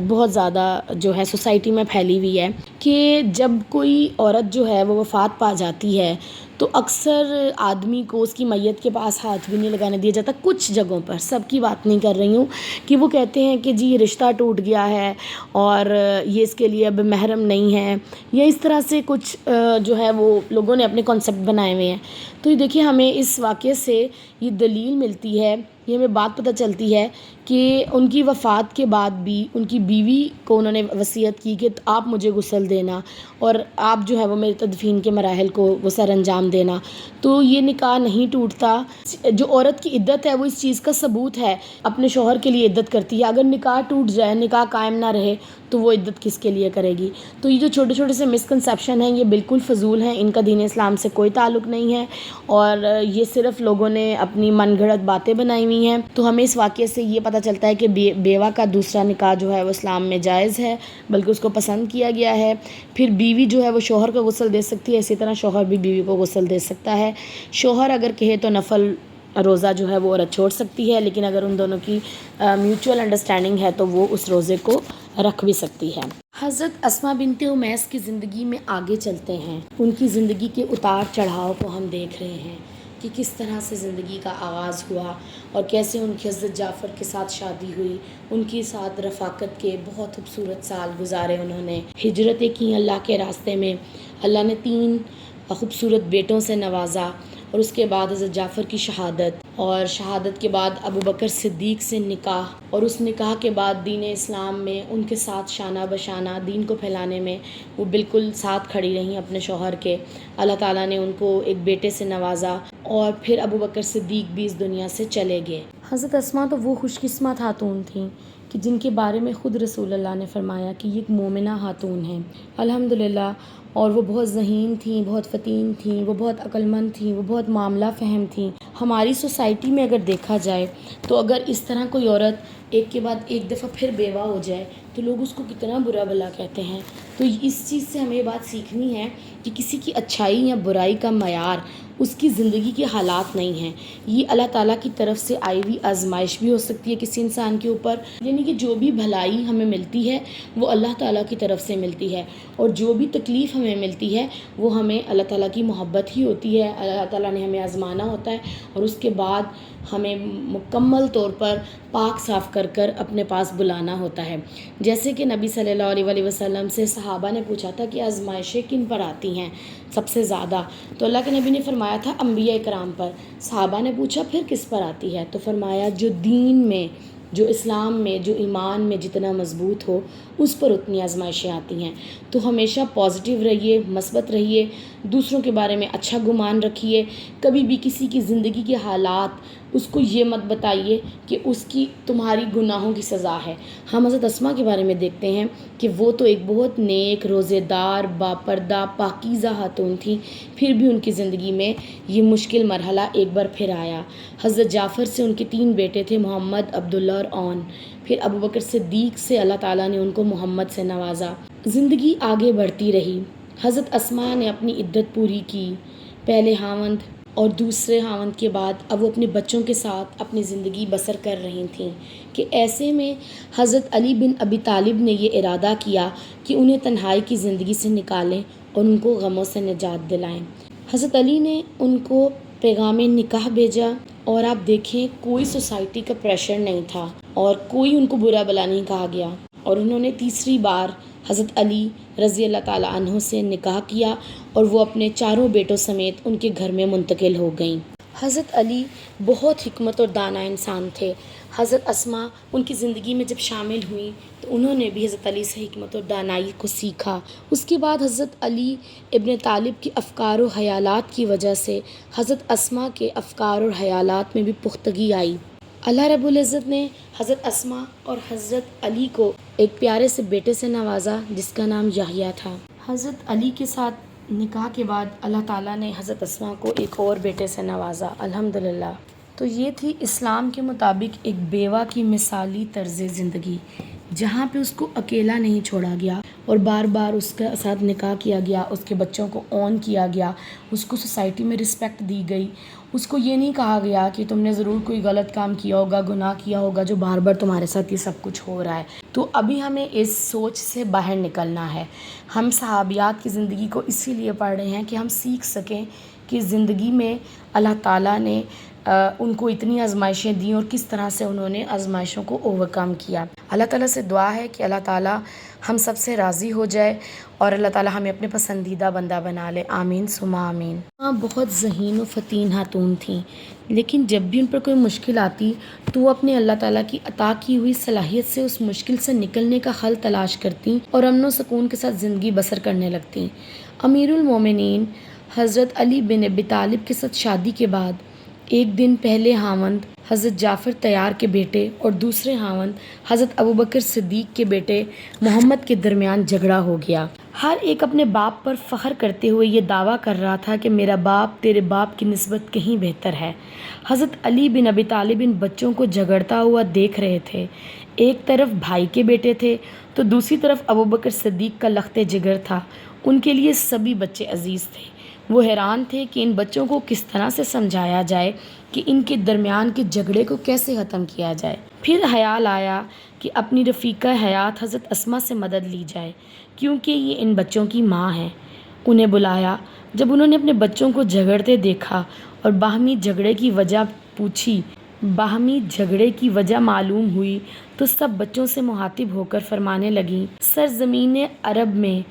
بہت زیادہ جو ہے سوسائٹی میں پھیلی ہوئی ہے کہ جب کوئی عورت جو ہے وہ وفات پا جاتی ہے تو اکثر آدمی کو اس کی میت کے پاس ہاتھ بھی نہیں لگانے دیا جاتا۔ کچھ جگہوں پر، سب کی بات نہیں کر رہی ہوں، کہ وہ کہتے ہیں کہ جی یہ رشتہ ٹوٹ گیا ہے اور یہ اس کے لیے اب محرم نہیں ہے، یا اس طرح سے کچھ جو ہے وہ لوگوں نے اپنے کانسیپٹ بنائے ہوئے ہیں۔ تو یہ دیکھیے، ہمیں اس واقعے سے یہ دلیل ملتی ہے، یہ ہمیں بات پتہ چلتی ہے کہ ان کی وفات کے بعد بھی ان کی بیوی کو انہوں نے وصیت کی کہ آپ مجھے غسل دینا اور آپ جو ہے وہ میرے تدفین کے مراحل کو وہ سر انجام دینا۔ تو یہ نکاح نہیں ٹوٹتا۔ جو عورت کی عدت ہے وہ اس چیز کا ثبوت ہے، اپنے شوہر کے لیے عدت کرتی ہے۔ اگر نکاح ٹوٹ جائے، نکاح قائم نہ رہے، تو وہ عدت کس کے لیے کرے گی؟ تو یہ جو چھوٹے چھوٹے سے مسکنسیپشن ہیں، یہ بالکل فضول ہیں، ان کا دین اسلام سے کوئی تعلق نہیں ہے، اور یہ صرف لوگوں نے اپنی من گھڑت باتیں بنائی ہوئی ہیں۔ تو ہمیں اس واقعے سے یہ پتہ چلتا ہے کہ بیوہ کا دوسرا نکاح جو ہے وہ اسلام میں جائز ہے، بلکہ اس کو پسند کیا گیا ہے۔ پھر بیوی جو ہے وہ شوہر کو غسل دے سکتی ہے، اسی طرح شوہر بھی بیوی کو غسل دے سکتا ہے۔ شوہر اگر کہے تو نفل روزہ جو ہے وہ عورت چھوڑ سکتی ہے، لیکن اگر ان دونوں کی میوچول انڈرسٹینڈنگ ہے تو وہ اس روزے کو رکھ بھی سکتی ہے۔ حضرت اسماء بنت امیس کی زندگی میں آگے چلتے ہیں۔ ان کی زندگی کے اتار چڑھاؤ کو ہم دیکھ رہے ہیں کہ کس طرح سے زندگی کا آغاز ہوا اور کیسے ان کی حضرت جعفر کے ساتھ شادی ہوئی، ان کے ساتھ رفاقت کے بہت خوبصورت سال گزارے، انہوں نے ہجرتیں کی اللہ کے راستے میں۔ اللہ نے 3 خوبصورت بیٹوں سے نوازا، اور اس کے بعد حضرت جعفر کی شہادت، اور شہادت کے بعد ابو بکر صدیق سے نکاح، اور اس نکاح کے بعد دین اسلام میں ان کے ساتھ شانہ بشانہ دین کو پھیلانے میں وہ بالکل ساتھ کھڑی رہیں اپنے شوہر کے۔ اللہ تعالیٰ نے ان کو ایک بیٹے سے نوازا، اور پھر ابو بکر صدیق بھی اس دنیا سے چلے گئے۔ حضرت اسماء تو وہ خوش قسمت خاتون تھیں کہ جن کے بارے میں خود رسول اللہ نے فرمایا کہ یہ ایک مومنہ خاتون ہیں الحمدللہ، اور وہ بہت ذہین تھیں، بہت فطین تھیں، وہ بہت عقل مند تھیں، وہ بہت معاملہ فہم تھیں۔ ہماری سوسائٹی میں اگر دیکھا جائے تو اگر اس طرح کوئی عورت ایک کے بعد ایک دفعہ پھر بیوہ ہو جائے تو لوگ اس کو کتنا برا بھلا کہتے ہیں۔ تو اس چیز سے ہمیں یہ بات سیکھنی ہے کہ کسی کی اچھائی یا برائی کا معیار اس کی زندگی کے حالات نہیں ہیں، یہ اللہ تعالیٰ کی طرف سے آئی ہوئی آزمائش بھی ہو سکتی ہے کسی انسان کے اوپر۔ یعنی کہ جو بھی بھلائی ہمیں ملتی ہے وہ اللہ تعالیٰ کی طرف سے ملتی ہے، اور جو بھی تکلیف ہمیں ملتی ہے وہ ہمیں اللہ تعالیٰ کی محبت ہی ہوتی ہے۔ اللہ تعالیٰ نے ہمیں آزمانا ہوتا ہے، اور اس کے بعد ہمیں مکمل طور پر پاک صاف کر کر اپنے پاس بلانا ہوتا ہے۔ جیسے کہ نبی صلی اللہ علیہ وسلم سے صحابہ نے پوچھا تھا کہ آزمائشیں کن پر آتی ہیں سب سے زیادہ؟ تو اللہ کے نبی نے فرمایا تھا انبیاء کرام پر۔ صحابہ نے پوچھا پھر کس پر آتی ہے؟ تو فرمایا جو دین میں، جو اسلام میں، جو ایمان میں جتنا مضبوط ہو اس پر اتنی آزمائشیں آتی ہیں۔ تو ہمیشہ پازیٹیو رہیے، مثبت رہیے، دوسروں کے بارے میں اچھا گمان رکھیے، کبھی بھی کسی کی زندگی کے حالات اس کو یہ مت بتائیے کہ اس کی تمہاری گناہوں کی سزا ہے۔ ہم حضرت اسماء کے بارے میں دیکھتے ہیں کہ وہ تو ایک بہت نیک، روزے دار، باپردہ، پاکیزہ خاتون تھی، پھر بھی ان کی زندگی میں یہ مشکل مرحلہ ایک بار پھر آیا۔ حضرت جعفر سے ان کے 3 بیٹے تھے، محمد، عبداللہ اور اون۔ پھر ابو بکر صدیق سے اللہ تعالیٰ نے ان کو محمد سے نوازا۔ زندگی آگے بڑھتی رہی۔ حضرت اسماء نے اپنی عدت پوری کی، پہلے خاوند اور دوسرے خاوند کے بعد اب وہ اپنے بچوں کے ساتھ اپنی زندگی بسر کر رہی تھیں کہ ایسے میں حضرت علی بن ابی طالب نے یہ ارادہ کیا کہ انہیں تنہائی کی زندگی سے نکالیں اور ان کو غموں سے نجات دلائیں۔ حضرت علی نے ان کو پیغام نکاح بھیجا، اور آپ دیکھیں کوئی سوسائٹی کا پریشر نہیں تھا اور کوئی ان کو برا بلا نہیں کہا گیا، اور انہوں نے تیسری بار حضرت علی رضی اللہ تعالیٰ عنہ سے نکاح کیا، اور وہ اپنے 4 بیٹوں سمیت ان کے گھر میں منتقل ہو گئیں۔ حضرت علی بہت حکمت اور دانا انسان تھے۔ حضرت اسماء ان کی زندگی میں جب شامل ہوئیں تو انہوں نے بھی حضرت علی سے حکمت اور دانائی کو سیکھا۔ اس کے بعد حضرت علی ابن طالب کے افکار و خیالات کی وجہ سے حضرت اسماء کے افکار اور خیالات میں بھی پختگی آئی۔ اللہ رب العزت نے حضرت اسما اور حضرت علی کو ایک پیارے سے بیٹے سے نوازا جس کا نام یحییٰ تھا۔ حضرت علی کے ساتھ نکاح کے بعد اللہ تعالیٰ نے حضرت اسما کو ایک اور بیٹے سے نوازا، الحمدللہ۔ تو یہ تھی اسلام کے مطابق ایک بیوہ کی مثالی طرز زندگی، جہاں پہ اس کو اکیلا نہیں چھوڑا گیا اور بار بار اس کے ساتھ نکاح کیا گیا، اس کے بچوں کو اون کیا گیا، اس کو سوسائٹی میں رسپیکٹ دی گئی۔ اس کو یہ نہیں کہا گیا کہ تم نے ضرور کوئی غلط کام کیا ہوگا، گناہ کیا ہوگا جو بار بار تمہارے ساتھ یہ سب کچھ ہو رہا ہے۔ تو ابھی ہمیں اس سوچ سے باہر نکلنا ہے۔ ہم صحابیات کی زندگی کو اسی لیے پڑھ رہے ہیں کہ ہم سیکھ سکیں کہ زندگی میں اللہ تعالیٰ نے ان کو اتنی آزمائشیں دیں اور کس طرح سے انہوں نے آزمائشوں کو اوورکم کیا۔ اللہ تعالیٰ سے دعا ہے کہ اللہ تعالیٰ ہم سب سے راضی ہو جائے اور اللہ تعالیٰ ہمیں اپنے پسندیدہ بندہ بنا لے، آمین ثم آمین۔ بہت ذہین و فطین خاتون تھیں، لیکن جب بھی ان پر کوئی مشکل آتی تو وہ اپنے اللہ تعالیٰ کی عطا کی ہوئی صلاحیت سے اس مشکل سے نکلنے کا حل تلاش کرتی اور امن و سکون کے ساتھ زندگی بسر کرنے لگتی۔ امیر المومنین حضرت علی بن ابی طالب کے ساتھ شادی کے بعد ایک دن پہلے خاوند حضرت جعفر طیار کے بیٹے اور دوسرے خاوند حضرت ابوبکر صدیق کے بیٹے محمد کے درمیان جھگڑا ہو گیا۔ ہر ایک اپنے باپ پر فخر کرتے ہوئے یہ دعویٰ کر رہا تھا کہ میرا باپ تیرے باپ کی نسبت کہیں بہتر ہے۔ حضرت علی بن ابی طالب ان بچوں کو جھگڑتا ہوا دیکھ رہے تھے۔ ایک طرف بھائی کے بیٹے تھے تو دوسری طرف ابوبکر صدیق کا لخت جگر تھا۔ ان کے لیے سبھی بچے عزیز تھے۔ وہ حیران تھے کہ ان بچوں کو کس طرح سے سمجھایا جائے کہ ان کے درمیان کے جھگڑے کو کیسے ختم کیا جائے۔ پھر خیال آیا کہ اپنی رفیقہ حیات حضرت اسما سے مدد لی جائے، کیونکہ یہ ان بچوں کی ماں ہیں۔ انہیں بلایا۔ جب انہوں نے اپنے بچوں کو جھگڑتے دیکھا اور باہمی جھگڑے کی وجہ پوچھی، باہمی جھگڑے کی وجہ معلوم ہوئی تو سب بچوں سے مخاطب ہو کر فرمانے لگیں، سرزمین عرب میں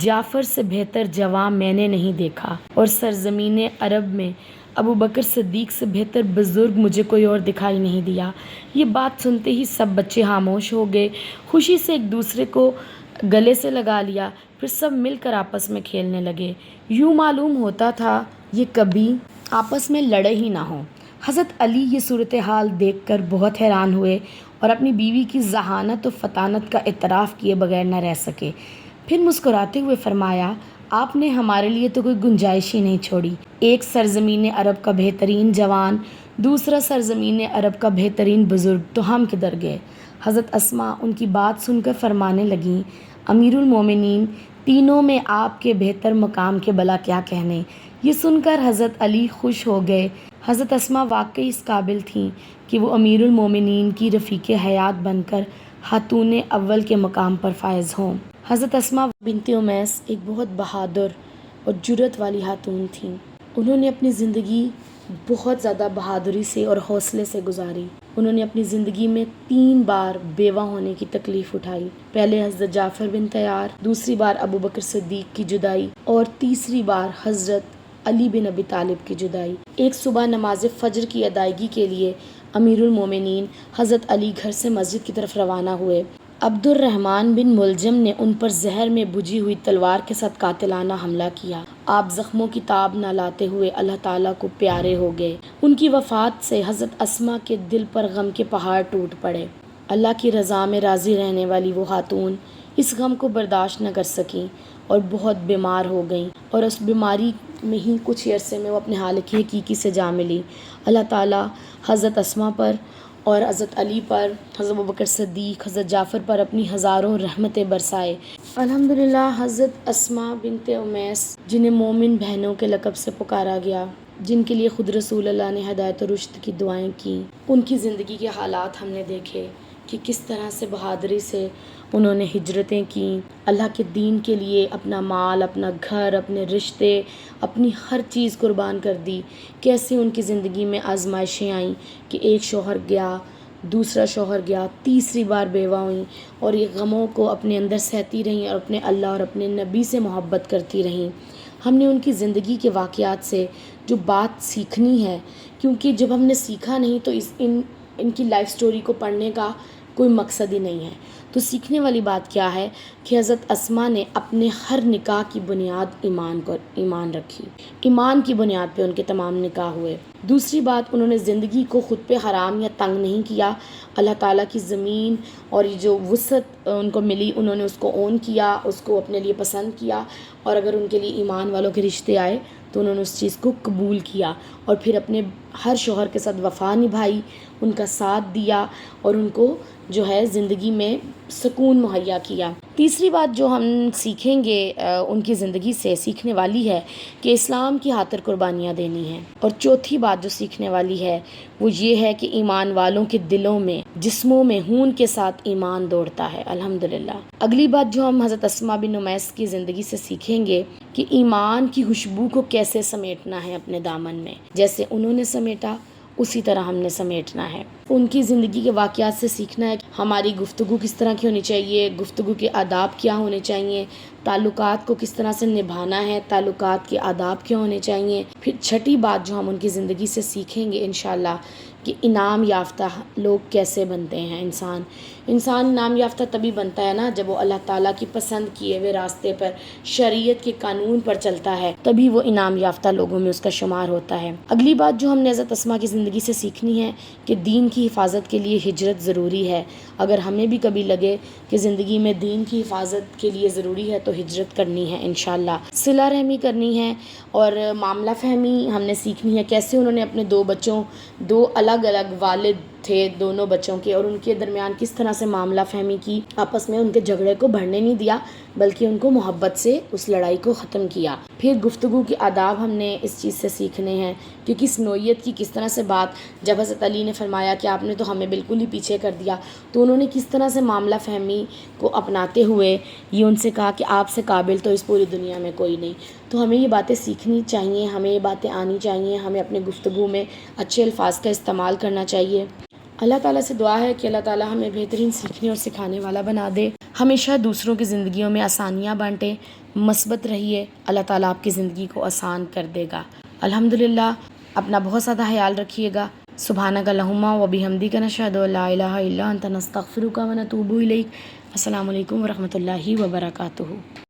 جعفر سے بہتر جواں میں نے نہیں دیکھا اور سرزمین عرب میں ابوبکر صدیق سے بہتر بزرگ مجھے کوئی اور دکھائی نہیں دیا۔ یہ بات سنتے ہی سب بچے خاموش ہو گئے، خوشی سے ایک دوسرے کو گلے سے لگا لیا، پھر سب مل کر آپس میں کھیلنے لگے۔ یوں معلوم ہوتا تھا یہ کبھی آپس میں لڑے ہی نہ ہوں۔ حضرت علی یہ صورتحال دیکھ کر بہت حیران ہوئے اور اپنی بیوی کی ذہانت و فطانت کا اعتراف کیے بغیر نہ رہ سکے۔ پھر مسکراتے ہوئے فرمایا، آپ نے ہمارے لیے تو کوئی گنجائش ہی نہیں چھوڑی۔ ایک سرزمین عرب کا بہترین جوان، دوسرا سرزمین عرب کا بہترین بزرگ، تو ہم کدھر گئے؟ حضرت اسما ان کی بات سن کر فرمانے لگیں، امیر المومنین، تینوں میں آپ کے بہتر مقام کے بلا کیا کہنے۔ یہ سن کر حضرت علی خوش ہو گئے۔ حضرت اسما واقعی اس قابل تھیں کہ وہ امیر المومنین کی رفیق حیات بن کر خاتون اول کے مقام پر فائز ہوں۔ حضرت اسما بنت امیس ایک بہت بہادر اور جرأت والی خاتون تھیں۔ انہوں نے اپنی زندگی بہت زیادہ بہادری سے اور حوصلے سے گزاری۔ انہوں نے اپنی زندگی میں 3 بار بیوہ ہونے کی تکلیف اٹھائی۔ پہلے حضرت جعفر بن طیار، دوسری بار ابوبکر صدیق کی جدائی اور تیسری بار حضرت علی بن ابی طالب کی جدائی۔ ایک صبح نماز فجر کی ادائیگی کے لیے امیر المومنین حضرت علی گھر سے مسجد کی طرف روانہ ہوئے۔ عبد الرحمن بن ملجم نے ان پر زہر میں بجھی ہوئی تلوار کے ساتھ قاتلانہ حملہ کیا۔ آپ زخموں کی تاب نہ لاتے ہوئے اللہ تعالیٰ کو پیارے ہو گئے۔ ان کی وفات سے حضرت اسما کے دل پر غم کے پہاڑ ٹوٹ پڑے۔ اللہ کی رضا میں راضی رہنے والی وہ خاتون اس غم کو برداشت نہ کر سکیں اور بہت بیمار ہو گئیں، اور اس بیماری میں ہی کچھ عرصے میں وہ اپنے خالق حقیقی سے جا ملی۔ اللہ تعالیٰ حضرت اسما پر اور حضرت علی پر، حضرت ابوبکر صدیق، حضرت جعفر پر اپنی ہزاروں رحمتیں برسائے۔ الحمدللہ حضرت اسما بنت امیس، جنہیں مومن بہنوں کے لقب سے پکارا گیا، جن کے لیے خود رسول اللہ نے ہدایت و رشد کی دعائیں کیں، ان کی زندگی کے حالات ہم نے دیکھے کہ کس طرح سے بہادری سے انہوں نے ہجرتیں کیں، اللہ کے دین کے لیے اپنا مال، اپنا گھر، اپنے رشتے، اپنی ہر چیز قربان کر دی۔ کیسے ان کی زندگی میں آزمائشیں آئیں کہ ایک شوہر گیا، دوسرا شوہر گیا، تیسری بار بیوہ ہوئیں، اور یہ غموں کو اپنے اندر سہتی رہیں اور اپنے اللہ اور اپنے نبی سے محبت کرتی رہیں۔ ہم نے ان کی زندگی کے واقعات سے جو بات سیکھنی ہے، کیونکہ جب ہم نے سیکھا نہیں تو ان کی لائف سٹوری کو پڑھنے کا کوئی مقصد ہی نہیں ہے۔ تو سیکھنے والی بات کیا ہے کہ حضرت اسماء نے اپنے ہر نکاح کی بنیاد ایمان رکھی، ایمان کی بنیاد پہ ان کے تمام نکاح ہوئے۔ دوسری بات، انہوں نے زندگی کو خود پہ حرام یا تنگ نہیں کیا، اللہ تعالیٰ کی زمین اور یہ جو وسعت ان کو ملی انہوں نے اس کو اون کیا، اس کو اپنے لیے پسند کیا، اور اگر ان کے لیے ایمان والوں کے رشتے آئے تو انہوں نے اس چیز کو قبول کیا، اور پھر اپنے ہر شوہر کے ساتھ وفا نبھائی، ان کا ساتھ دیا، اور ان کو جو ہے زندگی میں سکون مہیا کیا۔ تیسری بات جو ہم سیکھیں گے ان کی زندگی سے، سیکھنے والی ہے کہ اسلام کی خاطر قربانیاں دینی ہیں۔ اور چوتھی بات جو سیکھنے والی ہے وہ یہ ہے کہ ایمان والوں کے دلوں میں، جسموں میں خون کے ساتھ ایمان دوڑتا ہے، الحمدللہ۔ اگلی بات جو ہم حضرت اسماء بن امیس کی زندگی سے سیکھیں گے کہ ایمان کی خوشبو کو کیسے سمیٹنا ہے اپنے دامن میں، جیسے انہوں نے سمیٹا اسی طرح ہم نے سمیٹنا ہے۔ ان کی زندگی کے واقعات سے سیکھنا ہے کہ ہماری گفتگو کس طرح کی ہونی چاہیے، گفتگو کے آداب کیا ہونے چاہیے، تعلقات کو کس طرح سے نبھانا ہے، تعلقات کے آداب کیا ہونے چاہیے۔ پھر چھٹی بات جو ہم ان کی زندگی سے سیکھیں گے انشاءاللہ کہ انعام یافتہ لوگ کیسے بنتے ہیں۔ انسان انعام یافتہ تبھی بنتا ہے نا جب وہ اللہ تعالیٰ کی پسند کیے ہوئے راستے پر، شریعت کے قانون پر چلتا ہے، تبھی وہ انعام یافتہ لوگوں میں اس کا شمار ہوتا ہے۔ اگلی بات جو ہم نے حضرت اسماء کی زندگی سے سیکھنی ہے کہ دین کی حفاظت کے لیے ہجرت ضروری ہے۔ اگر ہمیں بھی کبھی لگے کہ زندگی میں دین کی حفاظت کے لیے ضروری ہے تو ہجرت کرنی ہے انشاءاللہ، صلہ رحمی کرنی ہے، اور معاملہ فہمی ہم نے سیکھنی ہے، کیسے انہوں نے اپنے دو الگ الگ والد تھے دونوں بچوں کے، اور ان کے درمیان کس طرح سے معاملہ فہمی کی، آپس میں ان کے جھگڑے کو بڑھنے نہیں دیا بلکہ ان کو محبت سے اس لڑائی کو ختم کیا۔ پھر گفتگو کے آداب ہم نے اس چیز سے سیکھنے ہیں کہ کس نوعیت کی کس طرح سے بات، جب حضرت علی نے فرمایا کہ آپ نے تو ہمیں بالکل ہی پیچھے کر دیا، تو انہوں نے کس طرح سے معاملہ فہمی کو اپناتے ہوئے یہ ان سے کہا کہ آپ سے قابل تو اس پوری دنیا میں کوئی نہیں۔ تو ہمیں یہ باتیں سیکھنی چاہیے، ہمیں یہ باتیں آنی چاہیے، ہمیں اپنے گفتگو میں اچھے الفاظ کا استعمال کرنا چاہیے۔ اللہ تعالیٰ سے دعا ہے کہ اللہ تعالیٰ ہمیں بہترین سیکھنے اور سکھانے والا بنا دے، ہمیشہ دوسروں کی زندگیوں میں آسانیاں بانٹیں، مثبت رہیے، اللہ تعالیٰ آپ کی زندگی کو آسان کر دے گا۔ الحمدللہ، اپنا بہت زیادہ خیال رکھیے گا۔ سبحانک اللہم و بحمدک نشہد ان لا الہ الا انت نستغفرک و نتوب الیک۔ السلام علیکم ورحمۃ اللہ وبرکاتہ۔